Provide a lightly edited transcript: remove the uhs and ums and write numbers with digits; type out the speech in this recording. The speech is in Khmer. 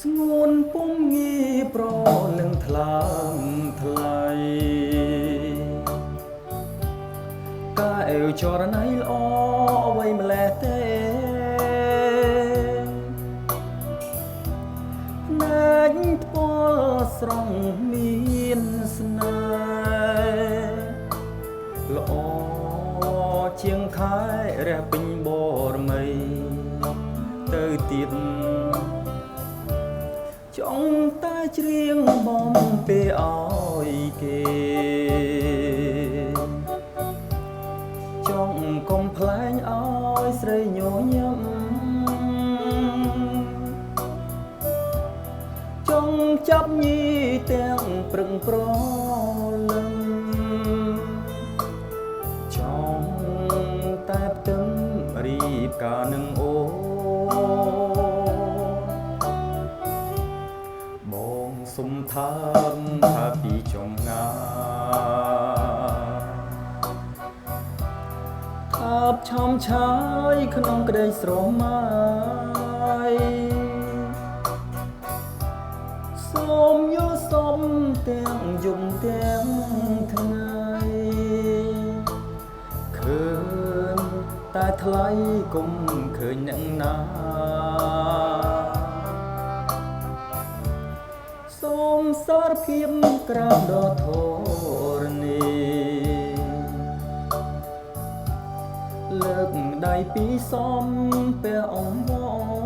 ស្ងួនពុំងាយប្រនឹងថ្លើមថ្លៃកាអេវចរណៃល្អអ្វីម្លេះទេណែញថ្ពាល់ស្រង់មានស្នេហ៍ល្អជាងខែរះពេញបរមីទៅទៀតចង់តែច្រៀងបំពេឲ្យគេចង់កុំផ្លែងឲ្យស្រីញញឹមចង់ចាប់ញីទាំងព្រឹងប្រលឹមចង់តែផ្ទឹមរៀបការនឹងអូសុំថាពីចំងាថាបឆំឆាយក្នុងក្តីស្រមៃសូមយល់សុំទាំងយំទាំងថ្ងៃឃើញតែថ្លៃគុំឃើញអ្នកណាសូមសារភាពក្រាបដល់ធរណីលើកដៃពីសំពះអង្វរ